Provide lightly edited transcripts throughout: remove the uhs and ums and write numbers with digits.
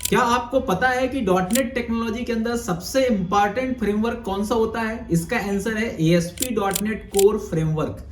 क्या आपको पता है कि डॉटनेट टेक्नोलॉजी के अंदर सबसे इंपॉर्टेंट फ्रेमवर्क कौन सा होता है? इसका आंसर है ASP डॉटनेट कोर फ्रेमवर्क।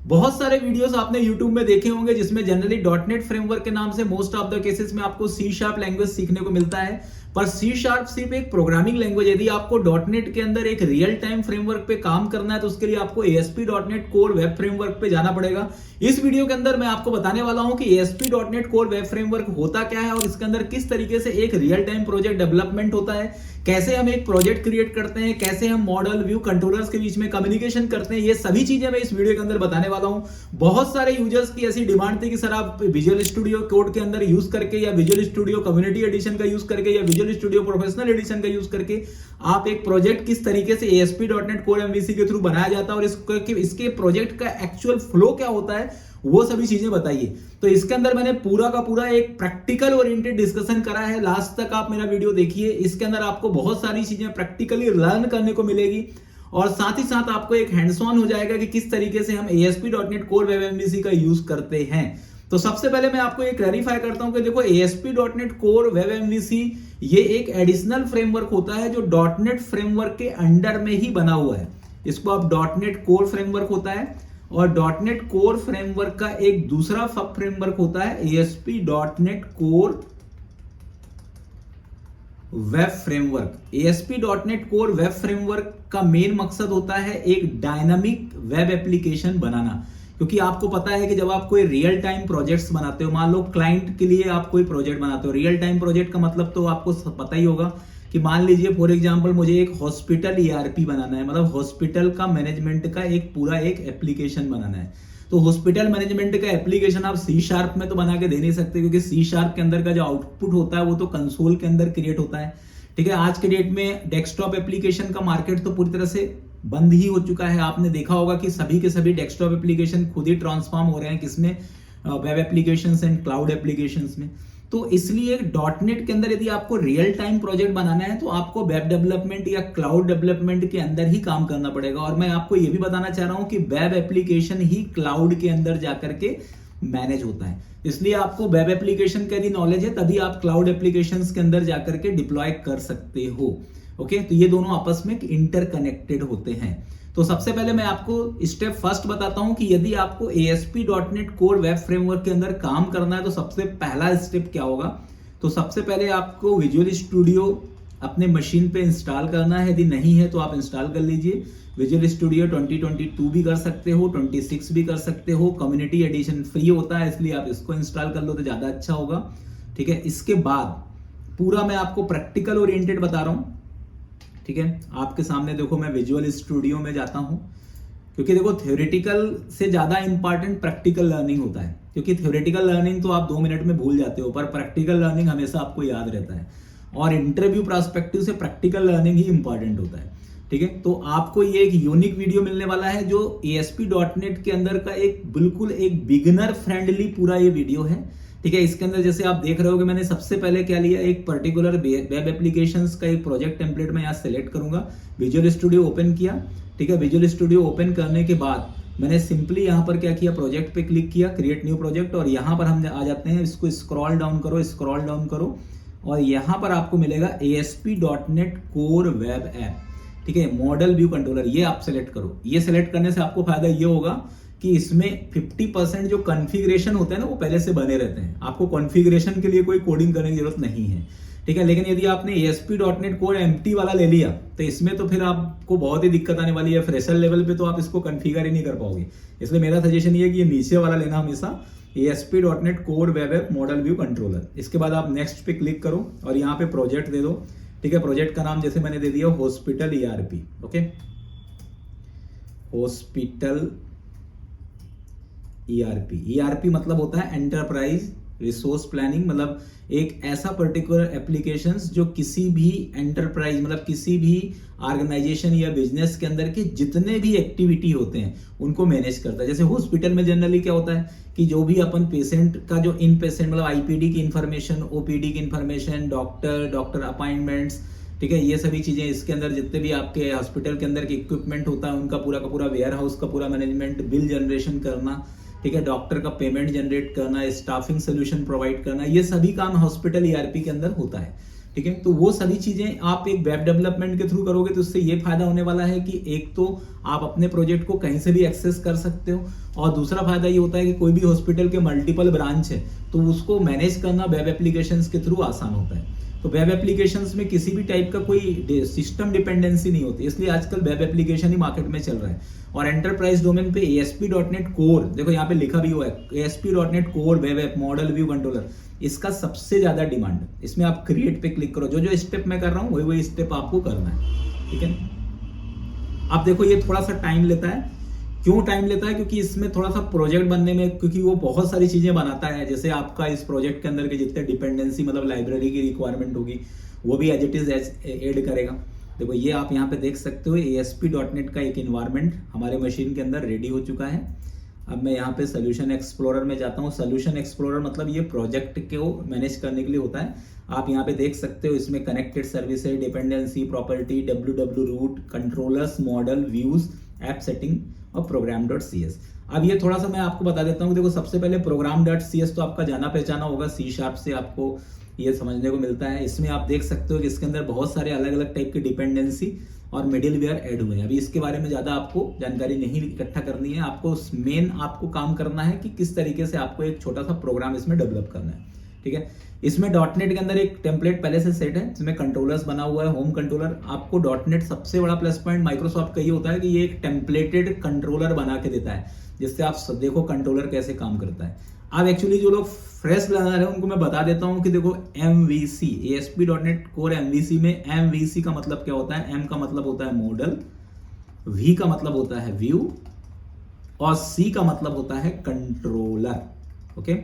बहुत सारे वीडियोस आपने YouTube में देखे होंगे जिसमें जनरली डॉटनेट फ्रेमवर्क के नाम से मोस्ट ऑफ द केसेस में आपको C# लैंग्वेज सीखने को मिलता है, पर C# सिर्फ एक प्रोग्रामिंग लैंग्वेज। यदि आपको डॉटनेट के अंदर एक रियल टाइम फ्रेमवर्क पे काम करना है तो उसके लिए आपको ASP dot net core web framework पे जाना पड़ेगा। इस वीडियो के अंदर मैं आपको बताने वाला हूं कि ASP dot net core web framework होता क्या है और इसके अंदर किस तरीके से एक रियल टाइम प्रोजेक्ट डेवलपमेंट होता है, कैसे हम एक प्रोजेक्ट क्रिएट करते हैं, कैसे हम मॉडल व्यू कंट्रोलर्स के बीच में कम्युनिकेशन करते हैं। ये सभी चीजें मैं इस वीडियो के अंदर बताने वाला हूं। बहुत सारे यूजर्स की ऐसी डिमांड थी कि सर आप विजुअल स्टूडियो कोड के अंदर यूज करके या विजुअल स्टूडियो कम्युनिटी एडिशन का यूज करके या विजुअल स्टूडियो प्रोफेशनल एडिशन का यूज करके आप एक प्रोजेक्ट किस तरीके से ASP डॉटनेट कोर MVC के थ्रू बनाया जाता है और इसके प्रोजेक्ट का एक्चुअल फ्लो क्या होता है, वो सभी चीजें बताइए। तो इसके अंदर मैंने पूरा का पूरा एक प्रैक्टिकल ओरिएंटेड डिस्कशन करा है। लास्ट तक आप मेरा वीडियो देखिए, इसके अंदर आपको बहुत सारी चीजें प्रैक्टिकली लर्न करने को मिलेगी और साथ ही साथ आपको एक हैंड्स ऑन हो जाएगा कि किस तरीके से हम ASP dot net core web MVC का यूज करते हैं। तो सबसे पहले मैं आपको ये क्लैरिफाई करता हूं कि देखो ASP dot net core web MVC ये एक एडिशनल फ्रेमवर्क होता है जो डॉटनेट फ्रेमवर्क के अंडर में ही बना हुआ है। इसको आप डॉटनेट कोर फ्रेमवर्क होता है और डॉटनेट कोर फ्रेमवर्क का एक दूसरा सब फ्रेमवर्क होता है ASP dot net core web framework. ASP dot net core web framework का मेन मकसद होता है एक डायनामिक वेब एप्लीकेशन बनाना, क्योंकि आपको पता है कि जब आप कोई रियल टाइम प्रोजेक्ट्स बनाते हो, मान लो क्लाइंट के लिए आप कोई प्रोजेक्ट बनाते हो, रियल टाइम प्रोजेक्ट का मतलब तो आपको पता ही होगा कि मान लीजिए फॉर एग्जांपल मुझे एक हॉस्पिटल ERP बनाना है, मतलब हॉस्पिटल का मैनेजमेंट का एक पूरा एक एप्लीकेशन बनाना है। तो हॉस्पिटल मैनेजमेंट का एप्लीकेशन आप C# में तो बना के दे नहीं सकते, क्योंकि C# के अंदर का जो आउटपुट होता है वो तो कंसोल के अंदर क्रिएट होता है। ठीक है, आज के डेट में डेस्कटॉप एप्लीकेशन का मार्केट तो पूरी तरह से बंद ही हो चुका है। आपने देखा होगा कि सभी के सभी डेस्कटॉप एप्लीकेशन खुद ही ट्रांसफॉर्म हो रहे हैं किसमें, web applications and cloud applications में। तो इसलिए डॉटनेट के अंदर यदि आपको रियल टाइम प्रोजेक्ट बनाना है तो आपको वेब डेवलपमेंट या क्लाउड डेवलपमेंट के अंदर ही काम करना पड़ेगा। और मैं आपको यह भी बताना चाह रहा हूं कि वेब एप्लीकेशन ही क्लाउड के अंदर जाकर के मैनेज होता है, इसलिए आपको वेब एप्लीकेशन का यदि नॉलेज है तभी आप क्लाउड एप्लीकेशंस के अंदर जाकर के डिप्लॉय कर सकते हो। ओके, तो ये दोनों आपस में इंटरकनेक्टेड होते हैं। तो सबसे पहले मैं आपको स्टेप फर्स्ट बताता हूं कि यदि आपको ASP dot net core web framework के अंदर काम करना है तो सबसे पहला स्टेप क्या होगा। तो सबसे पहले आपको विजुअल स्टूडियो अपने मशीन पे इंस्टॉल करना है, यदि नहीं है तो आप इंस्टॉल कर लीजिए। विजुअल स्टूडियो 2022 भी कर सकते हो, 26 भी कर सकते हो। कम्युनिटी एडिशन फ्री होता है, इसलिए आप इसको इंस्टॉल कर लो तो ज्यादा अच्छा होगा। ठीक है, इसके बाद पूरा मैं आपको प्रैक्टिकल ओरिएंटेड बता रहा हूं। ठीक है, आपके सामने देखो मैं विजुअल स्टूडियो में जाता हूं, क्योंकि देखो थ्योरेटिकल से ज्यादा इंपॉर्टेंट प्रैक्टिकल लर्निंग होता है, क्योंकि थ्योरेटिकल लर्निंग तो आप 2 मिनट में भूल जाते हो, पर प्रैक्टिकल लर्निंग हमेशा आपको याद रहता है और इंटरव्यू पर्सपेक्टिव से प्रैक्टिकल लर्निंग ही इंपॉर्टेंट होता है। ठीक है, तो आपको ये एक यूनिक वीडियो मिलने वाला है जो ASP डॉटनेट के अंदर का एक बिल्कुल एक बिगिनर फ्रेंडली पूरा ये वीडियो है। ठीक है, इसके अंदर जैसे आप देख रहे हो कि मैंने सबसे पहले क्या लिया, एक पर्टिकुलर वेब एप्लीकेशंस का एक प्रोजेक्ट टेम्पलेट में यहाँ सेलेक्ट करूंगा, विजुअल स्टूडियो ओपन किया। ठीक है, विजुअल स्टूडियो ओपन करने के बाद मैंने सिंपली यहाँ पर क्या किया, प्रोजेक्ट पे क्लिक किया, क्रिएट न्यू प्रोजेक्ट, और यहाँ पर हम आ जाते हैं। इसको स्क्रॉल डाउन करो और यहाँ पर आपको मिलेगा ASP dot net core web app. ठीक है, मॉडल व्यू कंट्रोलर, ये आप सेलेक्ट करो। ये सेलेक्ट करने से आपको फायदा ये होगा कि इसमें 50% जो कॉन्फ़िगरेशन होते हैं ना वो पहले से बने रहते हैं, आपको कॉन्फ़िगरेशन के लिए कोई कोडिंग करने की जरूरत नहीं है। ठीक है, लेकिन यदि आपने ASP डॉटनेट कोर एम्प्टी वाला ले लिया तो इसमें तो फिर आपको बहुत ही दिक्कत आने वाली है। फ्रेशर लेवल पे तो आप इसको कॉन्फ़िगर ही नहीं कर पाओगे, इसलिए मेरा सजेशन ये है कि ये नीचे वाला लेना हमेशा, ASP dot net core web app model view controller. इसके बाद आप नेक्स्ट पे क्लिक करो और यहाँ पे प्रोजेक्ट दे दो। ठीक है, प्रोजेक्ट का नाम जैसे मैंने दे दिया hospital ERP। Okay, hospital ERP मतलब होता है एंटरप्राइज रिसोर्स प्लानिंग, मतलब एक ऐसा पर्टिकुलर एप्लीकेशंस जो किसी भी एंटरप्राइज मतलब किसी भी ऑर्गेनाइजेशन या बिजनेस के अंदर के जितने भी एक्टिविटी होते हैं उनको मैनेज करता है। जैसे हॉस्पिटल में जनरली क्या होता है कि जो भी अपन पेशेंट का जो इन पेशेंट मतलब IPD की इंफॉर्मेशन, OPD की इंफॉर्मेशन, डॉक्टर अपॉइंटमेंट्स, ठीक है, ये सभी चीजें इसके अंदर जितने भी आपके हॉस्पिटल के अंदर के इक्विपमेंट होता है उनका पूरा का पूरा वेयर हाउस का पूरा मैनेजमेंट, बिल जनरेशन करना, ठीक है, डॉक्टर का पेमेंट जनरेट करना, स्टाफिंग सोल्यूशन प्रोवाइड करना, ये सभी काम हॉस्पिटल ईआरपी के अंदर होता है। ठीक है, तो वो सभी चीजें आप एक वेब डेवलपमेंट के थ्रू करोगे तो उससे ये फायदा होने वाला है कि एक तो आप अपने प्रोजेक्ट को कहीं से भी एक्सेस कर सकते हो, और दूसरा फायदा ये होता है कि कोई भी हॉस्पिटल के मल्टीपल ब्रांच है तो उसको मैनेज करना वेब एप्लीकेशंस के थ्रू आसान होता है। तो वेब एप्लीकेशंस में किसी भी टाइप का कोई सिस्टम डिपेंडेंसी नहीं होती, इसलिए आजकल वेब एप्लीकेशन ही मार्केट में चल रहा है। और एंटरप्राइज डोमेन पे ASP.NET कोर, देखो यहाँ पे लिखा भी हुआ है ASP.NEट core web app model view controller, इसका सबसे ज्यादा डिमांड है। इसमें आप क्रिएट पे क्लिक करो, जो जो स्टेप मैं कर रहा हूँ वही स्टेप आपको करना है। ठीक है, आप देखो ये थोड़ा सा टाइम लेता है। क्यों टाइम लेता है? क्योंकि इसमें थोड़ा सा प्रोजेक्ट बनने में, क्योंकि वो बहुत सारी चीजें बनाता है। जैसे आपका इस प्रोजेक्ट के अंदर के जितने डिपेंडेंसी मतलब लाइब्रेरी की रिक्वायरमेंट होगी वो भी एज इट इज ऐड करेगा। देखो ये आप यहाँ पे देख सकते हो ASP.NET का एक इन्वायरमेंट हमारे मशीन के अंदर रेडी हो चुका है। अब मैं यहाँ पे सोल्यूशन एक्सप्लोरर में जाता हूँ। सोल्यूशन एक्सप्लोरर मतलब ये प्रोजेक्ट को मैनेज करने के लिए होता है। आप यहाँ पे देख सकते हो इसमें connected services, dependency, property, WW root, controllers, model, views, app setting और program.cs। अब ये थोड़ा सा मैं आपको बता देता हूँ। देखो सबसे पहले program.cs तो आपका जाना पहचाना होगा, C# से आपको ये समझने को मिलता है। इसमें आप देख सकते हो कि इसके अंदर बहुत सारे अलग अलग टाइप की डिपेंडेंसी और मिडिल वेयर ऐड हुए हैं। अभी इसके बारे में ज़्यादा आपको जानकारी नहीं इकट्ठा करनी है, आपको मेन आपको काम करना है कि किस तरीके से आपको एक छोटा सा प्रोग्राम इसमें डेवलप करना है। ठीक है, इसमें .NET के अंदर एक टेम्पलेट पहले से सेट है जिसमें कंट्रोलर्स बना हुआ है, होम कंट्रोलर। आपको .NET सबसे बड़ा प्लस पॉइंट माइक्रोसॉफ्ट का ये होता है कि ये एक टेम्पलेटेड कंट्रोलर बना के देता है, जिससे आप देखो कंट्रोलर कैसे काम करता है। अब एक्चुअली जो लोग फ्रेश लर्नर है उनको मैं बता देता हूँ कि देखो MVC ASP.NET कोर MVC में MVC का मतलब क्या होता है? M का मतलब होता है मॉडल, V का मतलब होता है व्यू और C का मतलब होता है controller. Okay,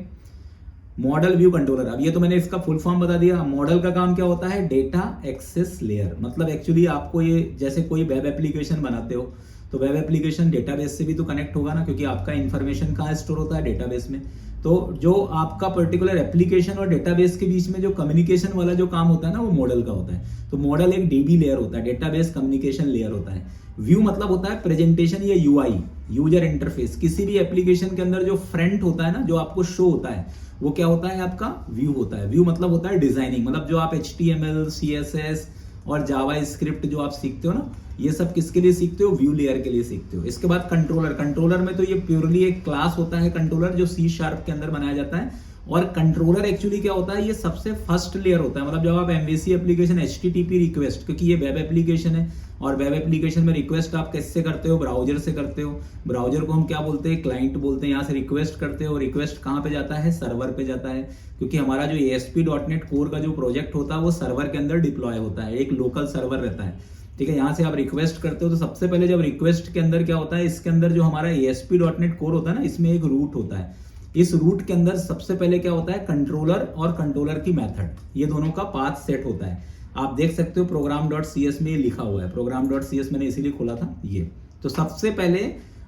model view controller. अब ये तो मैंने इसका फुल फॉर्म बता दिया। मॉडल का काम क्या होता है? Data access layer. मतलब एक्चुअली आपको ये जैसे कोई वेब एप्लीकेशन बनाते हो तो वेब एप्लीकेशन डेटाबेस से भी तो कनेक्ट होगा ना, क्योंकि आपका इंफॉर्मेशन कहाँ स्टोर होता है? डेटाबेस में। तो जो आपका पर्टिकुलर एप्लीकेशन और डेटाबेस के बीच में जो कम्युनिकेशन वाला जो काम होता है ना, वो मॉडल का होता है। तो मॉडल एक DB लेयर होता है, डेटाबेस कम्युनिकेशन लेयर होता है। व्यू मतलब होता है प्रेजेंटेशन या UI, यूजर इंटरफेस। किसी भी एप्लीकेशन के अंदर जो फ्रंट होता है ना, जो आपको शो होता है, वो क्या होता है? आपका व्यू होता है। व्यू मतलब होता है डिजाइनिंग, मतलब जो आप HTML, CSS और जावा स्क्रिप्ट जो आप सीखते हो ना, ये सब किसके लिए सीखते हो? व्यू लेयर के लिए सीखते हो। इसके बाद कंट्रोलर। कंट्रोलर में तो ये प्योरली एक क्लास होता है कंट्रोलर, जो C# के अंदर बनाया जाता है। और कंट्रोलर एक्चुअली क्या होता है? ये सबसे फर्स्ट लेयर होता है। मतलब जब आप MVC एप्लीकेशन HTTP रिक्वेस्ट, क्योंकि ये वेब एप्लीकेशन है और वेब एप्लीकेशन में रिक्वेस्ट आप कैसे करते हो? ब्राउजर से करते हो। ब्राउजर को हम क्या बोलते हैं? क्लाइंट बोलते हैं। यहाँ से रिक्वेस्ट करते हो, रिक्वेस्ट कहाँ पे जाता है? सर्वर पे जाता है, क्योंकि हमारा जो ASP.NET कोर का जो प्रोजेक्ट होता है वो सर्वर के अंदर डिप्लॉय होता है, एक लोकल सर्वर रहता है। ठीक है, यहाँ से आप रिक्वेस्ट करते हो। तो सबसे पहले जब रिक्वेस्ट के अंदर क्या होता है? इसके अंदर जो हमारा ASP.NET कोर होता है ना, इसमें एक रूट होता है। इस रूट के अंदर सबसे पहले क्या होता है? कंट्रोलर और कंट्रोलर की मेथड, ये दोनों का पाथ सेट होता है। आप देख सकते हो program.cs में ये लिखा हुआ है। program.cs मैंने इसीलिए खोला था ये। तो सबसे पहले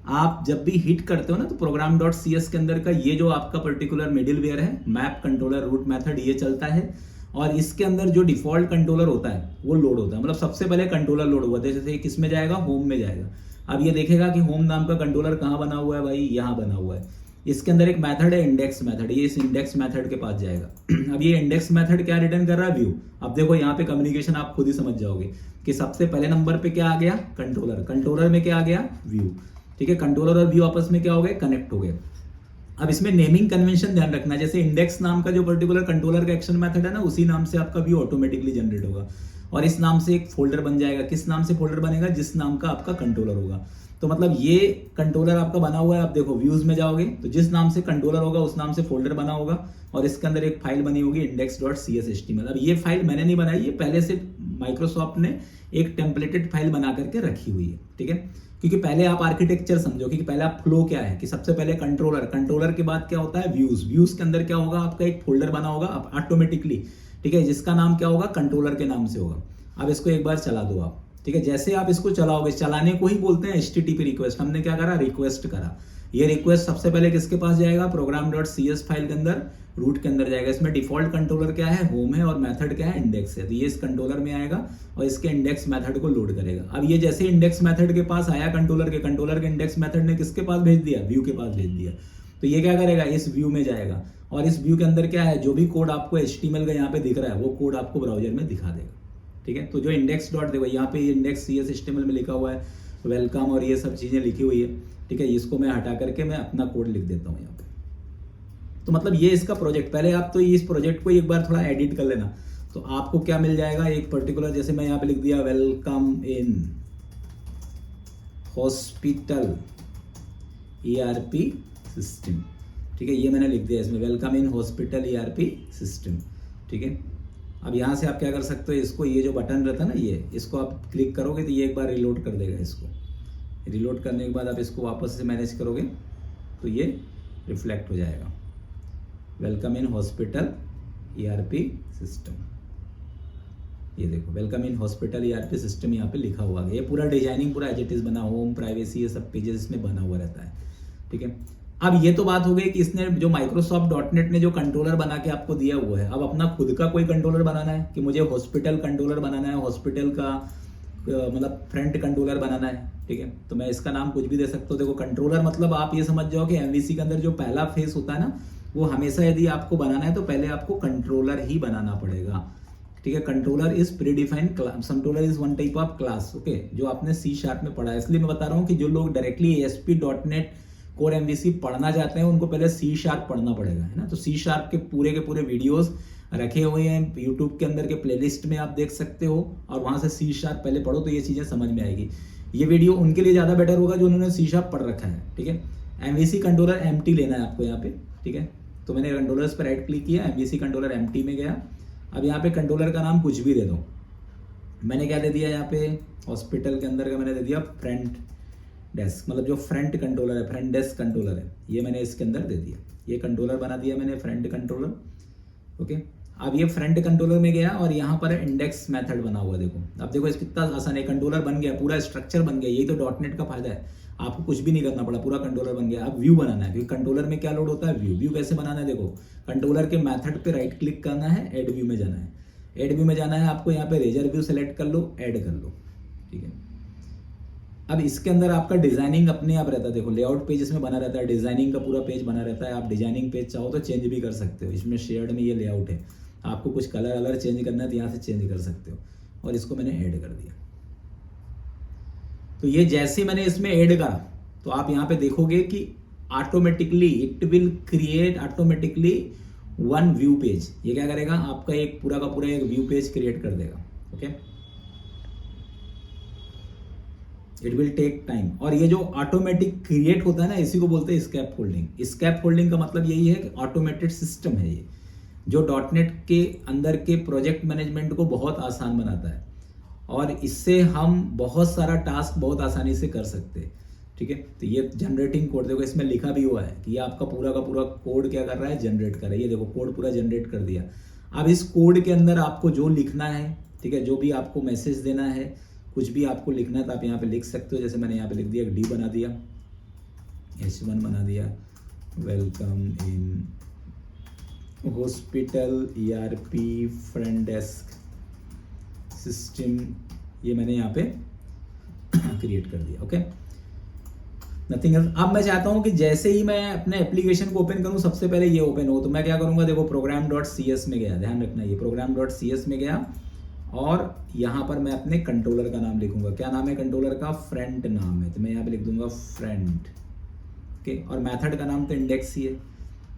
आप जब भी हिट करते हो ना, तो program.cs के अंदर का ये जो आपका पर्टिकुलर मिडिल वेयर है, मैप कंट्रोलर रूट मेथड, ये चलता है। और इसके अंदर जो डिफॉल्ट कंट्रोलर होता है वो लोड होता है। मतलब सबसे पहले कंट्रोलर लोड हुआ, जैसे किस में जाएगा? होम में जाएगा। अब ये देखेगा कि होम नाम का कंट्रोलर कहाँ बना हुआ है? भाई यहाँ बना हुआ है। इसके अंदर एक मेथड है इंडेक्स मेथड, ये इस इंडेक्स मेथड के पास जाएगा। अब ये इंडेक्स मेथड क्या रिटर्न कर रहा है? व्यू। अब देखो यहाँ पे कम्युनिकेशन आप खुद ही समझ जाओगे कि सबसे पहले नंबर पे क्या आ गया? कंट्रोलर। कंट्रोलर में क्या आ गया? व्यू। ठीक है, कंट्रोलर और व्यू आपस में क्या हो गए? कनेक्ट हो गए। अब इसमें नेमिंग कन्वेंशन ध्यान रखना, जैसे इंडेक्स नाम का जो पर्टिकुलर कंट्रोलर का एक्शन मेथड है ना, उसी नाम से आपका व्यू ऑटोमेटिकली जनरेट होगा। और इस नाम से एक फोल्डर बन जाएगा। किस नाम से फोल्डर बनेगा? जिस नाम का आपका कंट्रोलर होगा। तो मतलब ये कंट्रोलर आपका बना हुआ है। आप देखो व्यूज में जाओगे तो जिस नाम से कंट्रोलर होगा उस नाम से फोल्डर बना होगा, और इसके अंदर एक फाइल बनी होगी index.cshtml। अब ये फाइल मैंने नहीं बनाई, ये पहले से माइक्रोसॉफ्ट ने एक टेम्पलेटेड फाइल बना करके रखी हुई है। ठीक है, क्योंकि पहले आप आर्किटेक्चर समझो कि पहले आप फ्लो क्या है, कि सबसे पहले कंट्रोलर, कंट्रोलर के बाद क्या होता है? व्यूज। व्यूज के अंदर क्या होगा? आपका एक फोल्डर बना होगा ऑटोमेटिकली। ठीक है, जिसका नाम क्या होगा? कंट्रोलर के नाम से होगा। अब इसको एक बार चला दो आप। ठीक है, जैसे आप इसको चलाओगे, चलाने को ही बोलते हैं HTTP रिक्वेस्ट। हमने क्या करा? रिक्वेस्ट करा। ये रिक्वेस्ट सबसे पहले किसके पास जाएगा? program.cs फाइल के अंदर, रूट के अंदर जाएगा। इसमें डिफॉल्ट कंट्रोलर क्या है? होम है, और मेथड क्या है? इंडेक्स है। तो ये इस कंट्रोलर में आएगा और इसके इंडेक्स मेथड को लोड करेगा। अब ये जैसे इंडेक्स मेथड के पास आया कंट्रोलर के इंडेक्स मेथड ने किसके पास भेज दिया? व्यू के पास भेज दिया। तो ये क्या करेगा, इस व्यू में जाएगा और इस व्यू के अंदर क्या है, जो भी कोड आपको HTML का यहाँ पे दिख रहा है वो कोड आपको ब्राउजर में दिखा देगा। ठीक है, तो जो इंडेक्स डॉट देखो यहाँ पे इंडेक्स CS HTML में लिखा हुआ है, वेलकम और ये सब चीज़ें लिखी हुई है। ठीक है, इसको मैं हटा करके मैं अपना कोड लिख देता हूँ यहाँ पे। तो मतलब ये इसका प्रोजेक्ट, पहले आप तो इस प्रोजेक्ट को एक बार थोड़ा एडिट कर लेना, तो आपको क्या मिल जाएगा, एक पर्टिकुलर, जैसे मैं यहाँ पे लिख दिया welcome in hospital ERP system. ठीक है, ये मैंने लिख दिया इसमें, welcome in hospital ERP system. ठीक है, अब यहाँ से आप क्या कर सकते हो, इसको ये जो बटन रहता है ना, ये इसको आप क्लिक करोगे तो ये एक बार रिलोड कर देगा। इसको रिलोड करने के बाद आप इसको वापस से मैनेज करोगे तो ये रिफ्लेक्ट हो जाएगा, welcome in hospital ERP system. ये देखो welcome in hospital ERP system यहाँ पे लिखा हुआ है। ये पूरा डिजाइनिंग पूरा एज इट इज बना, होम प्राइवेसी ये सब पेजेस इसमें बना हुआ रहता है। ठीक है, अब ये तो बात हो गई कि इसने जो Microsoft.NET ने जो कंट्रोलर बना के आपको दिया हुआ है, अब अपना खुद का कोई कंट्रोलर बनाना है कि मुझे हॉस्पिटल कंट्रोलर बनाना है, हॉस्पिटल का मतलब फ्रंट कंट्रोलर बनाना है। ठीक है, तो मैं इसका नाम कुछ भी दे सकता हूँ। देखो कंट्रोलर मतलब आप ये समझ जाओ कि MVC के अंदर जो पहला फेस होता है ना, वो हमेशा यदि आपको बनाना है तो पहले आपको कंट्रोलर ही बनाना पड़ेगा। ठीक है, controller is predefined class, controller is one type of class. Okay, जो आपने C# में पढ़ा है, इसलिए मैं बता रहा हूँ कि जो लोग डायरेक्टली ASP.NET कोर MVC पढ़ना चाहते हैं उनको पहले C# पढ़ना पड़ेगा, है ना। तो C# के पूरे वीडियोस रखे हुए हैं यूट्यूब के अंदर के प्लेलिस्ट में, आप देख सकते हो, और वहां से C# पहले पढ़ो तो ये चीजें समझ में आएगी। ये वीडियो उनके लिए ज्यादा बेटर होगा जो उन्होंने C# पढ़ रखा है। ठीक है, MVC कंट्रोलर MT लेना है आपको यहाँ पे। ठीक है, तो मैंने कंट्रोलर्स पर राइट क्लिक किया, MVC कंट्रोलर MT में गया। अब यहाँ पे कंट्रोलर का नाम कुछ भी दे दो। मैंने क्या दे दिया यहाँ पे, हॉस्पिटल के अंदर का मैंने दे दिया फ्रंट डेस्क, मतलब जो फ्रंट कंट्रोलर है, फ्रंट डेस्क कंट्रोलर है, ये मैंने इसके अंदर दे दिया। ये कंट्रोलर बना दिया मैंने, फ्रंट कंट्रोलर। ओके, अब ये फ्रंट कंट्रोलर में गया और यहाँ पर इंडेक्स मेथड बना हुआ। देखो अब देखो इसको कितना आसान है, कंट्रोलर बन गया, पूरा स्ट्रक्चर बन गया। यही तो .NET का फायदा है, आपको कुछ भी नहीं करना पड़ा, पूरा कंट्रोलर बन गया। अब व्यू बनाना है, क्योंकि कंट्रोलर में क्या लोड होता है, व्यू कैसे बनाना है। देखो कंट्रोलर के मेथड पे राइट क्लिक करना है, ऐड व्यू में जाना है। ऐड व्यू में जाना है आपको, यहाँ पे रेजर व्यू सेलेक्ट कर लो, ऐड कर लो। ठीक है, अब इसके अंदर आपका डिजाइनिंग अपने आप रहता है। देखो लेआउट पेज इसमें बना रहता है, डिजाइनिंग का पूरा पेज बना रहता है। आप डिजाइनिंग पेज चाहो तो चेंज भी कर सकते हो। इसमें शेयर्ड में ये लेआउट है, आपको कुछ कलर चेंज करना है तो यहाँ से चेंज कर सकते हो। और इसको मैंने ऐड कर दिया। तो ये जैसे मैंने इसमें ऐड करा तो आप यहाँ पे देखोगे कि automatically it will create automatically one view page. ये क्या करेगा, आपका एक पूरा का पूरा एक व्यू पेज क्रिएट कर देगा। Okay, it will take time. और ये जो ऑटोमेटिक क्रिएट होता है ना, इसी को बोलते हैं स्कैप फोल्डिंग। स्कैप फोल्डिंग का मतलब यही है कि ऑटोमेटेड सिस्टम है ये, जो .NET के अंदर के प्रोजेक्ट मैनेजमेंट को बहुत आसान बनाता है और इससे हम बहुत सारा टास्क बहुत आसानी से कर सकते हैं। ठीक है, तो ये जनरेटिंग कोड देखो इसमें लिखा भी हुआ है कि ये आपका पूरा का पूरा कोड क्या कर रहा है, जनरेट कर रहा है। ये देखो कोड पूरा जनरेट कर दिया। अब इस कोड के अंदर आपको जो लिखना है, ठीक है, जो भी आपको मैसेज देना है, कुछ भी आपको लिखना है तो आप यहाँ पे लिख सकते हो। जैसे मैंने यहाँ पे लिख दिया, D बना दिया, H1 बना दिया, welcome in hospital ERP front desk system, ये मैंने यहाँ पे क्रिएट कर दिया। Okay, nothing else. अब मैं चाहता हूँ कि जैसे ही मैं अपने एप्लीकेशन को ओपन करूँ सबसे पहले ये ओपन हो, तो मैं क्या करूँगा, देखो program.cs में गया, ध्यान रखना ये program.cs में गया और यहाँ पर मैं अपने कंट्रोलर का नाम लिखूंगा। क्या नाम है कंट्रोलर का, फ्रंट नाम है, तो मैं यहाँ पे लिख दूंगा फ्रंट। ओके, और मेथड का नाम तो इंडेक्स ही है,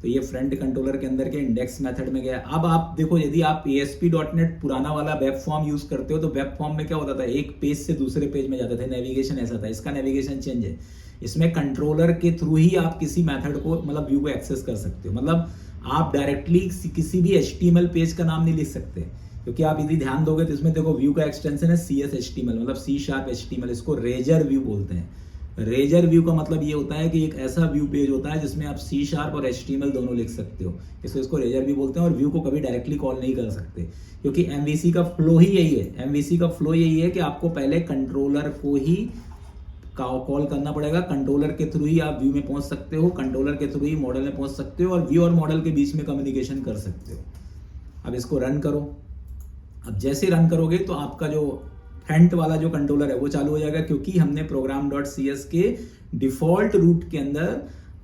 तो ये फ्रंट कंट्रोलर के अंदर के इंडेक्स मेथड में गया। अब आप देखो यदि आप ASP.NET पुराना वाला वेब फॉर्म यूज करते हो तो वेब फॉर्म में क्या होता था, एक पेज से दूसरे पेज में जाते थे, नेविगेशन ऐसा था। इसका नेविगेशन चेंज है, इसमें कंट्रोलर के थ्रू ही आप किसी मेथड को मतलब व्यू को एक्सेस कर सकते हो। मतलब आप डायरेक्टली किसी भी HTML पेज का नाम नहीं लिख सकते, क्योंकि आप यदि ध्यान दोगे तो इसमें देखो व्यू का एक्सटेंशन है CS HTML, मतलब C# HTML, इसको रेजर व्यू बोलते हैं। रेजर व्यू का मतलब ये होता है कि एक ऐसा व्यू पेज होता है जिसमें आप C# और HTML दोनों लिख सकते हो, इसको रेजर व्यू बोलते हैं। और व्यू को कभी डायरेक्टली कॉल नहीं कर सकते, क्योंकि MVC का फ्लो ही यही है। MVC का फ्लो यही है कि आपको पहले कंट्रोलर को ही कॉल करना पड़ेगा, कंट्रोलर के थ्रू ही आप व्यू में पहुंच सकते हो, कंट्रोलर के थ्रू ही मॉडल में पहुंच सकते हो और व्यू और मॉडल के बीच में कम्युनिकेशन कर सकते हो। अब इसको रन करो। अब जैसे रन करोगे तो आपका जो फ्रंट वाला जो कंट्रोलर है वो चालू हो जाएगा, क्योंकि हमने program.cs के डिफॉल्ट रूट के अंदर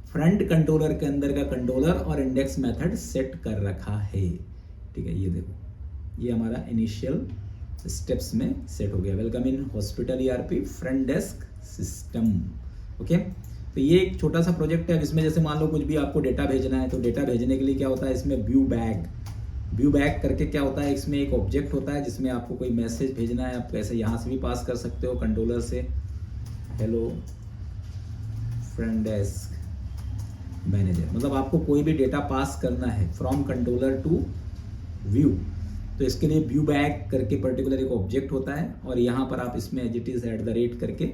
फ्रंट कंट्रोलर के अंदर का कंट्रोलर और इंडेक्स मेथड सेट कर रखा है। ठीक है, ये देखो, ये हमारा इनिशियल स्टेप्स में सेट हो गया। Welcome in hospital ERP front desk system. Okay, तो ये एक छोटा सा प्रोजेक्ट है जिसमें जैसे मान लो कुछ भी आपको डेटा भेजना है, तो डेटा भेजने के लिए क्या होता है, इसमें व्यू बैग करके क्या होता है, इसमें एक ऑब्जेक्ट होता है जिसमें आपको कोई मैसेज भेजना है, आप कैसे यहाँ से भी पास कर सकते हो कंट्रोलर से, हेलो फ्रंट डेस्क मैनेजर, मतलब आपको कोई भी डेटा पास करना है फ्रॉम कंट्रोलर टू व्यू, तो इसके लिए व्यू बैग करके पर्टिकुलर एक ऑब्जेक्ट होता है, और यहाँ पर आप इसमें एज इट इज @ करके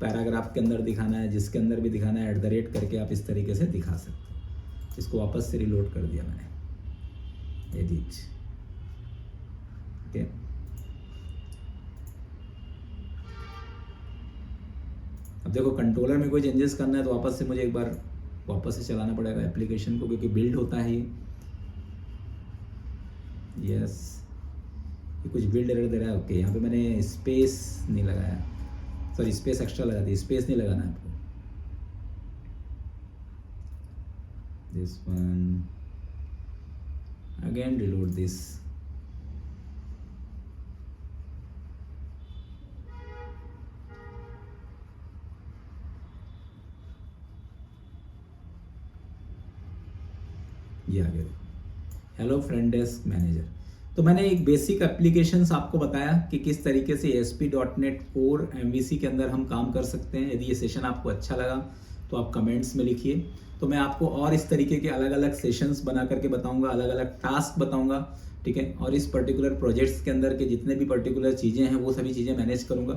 पैराग्राफ के अंदर दिखाना है, जिसके अंदर भी दिखाना है @ करके आप इस तरीके से दिखा सकते हो। इसको वापस से रिलोड कर दिया मैंने, एडिट। ओके, अब देखो कंट्रोलर में कोई चेंजेस करना है तो वापस से मुझे एक बार वापस से चलाना पड़ेगा एप्लीकेशन को, क्योंकि बिल्ड होता है ये। यस, ये कुछ बिल्ड एरर दे रहा है। ओके, यहाँ पे मैंने स्पेस नहीं लगाया, सॉरी स्पेस एक्स्ट्रा लगा दी, स्पेस नहीं लगाना है आपको। This one again, reload this. ये आ गया, हेलो फ्रंट डेस्क मैनेजर। तो मैंने एक बेसिक एप्लीकेशंस आपको बताया कि किस तरीके से ASP.NET कोर MVC के अंदर हम काम कर सकते हैं। यदि ये सेशन आपको अच्छा लगा तो आप कमेंट्स में लिखिए, तो मैं आपको और इस तरीके के अलग अलग सेशंस बना करके बताऊंगा, अलग अलग टास्क बताऊंगा। ठीक है, और इस पर्टिकुलर प्रोजेक्ट्स के अंदर के जितने भी पर्टिकुलर चीज़ें हैं वो सभी चीज़ें मैनेज करूंगा।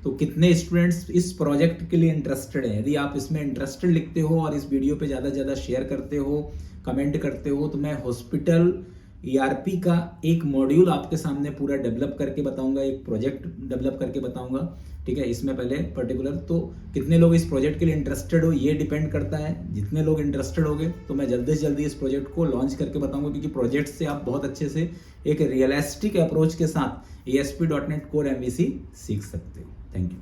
तो कितने स्टूडेंट्स इस प्रोजेक्ट के लिए इंटरेस्टेड हैं, यदि आप इसमें इंटरेस्टेड लिखते हो और इस वीडियो पे ज़्यादा से ज़्यादा शेयर करते हो, कमेंट करते हो, तो मैं हॉस्पिटल ERP का एक मॉड्यूल आपके सामने पूरा डेवलप करके बताऊंगा, एक प्रोजेक्ट डेवलप करके बताऊंगा। ठीक है, इसमें पहले पर्टिकुलर तो कितने लोग इस प्रोजेक्ट के लिए इंटरेस्टेड हो ये डिपेंड करता है। जितने लोग इंटरेस्टेड होंगे तो मैं जल्दी से जल्दी इस प्रोजेक्ट को लॉन्च करके बताऊंगा, क्योंकि प्रोजेक्ट से आप बहुत अच्छे से एक रियलिस्टिक अप्रोच के साथ ASP.NET कोर MVC सीख सकते हो। Thank you.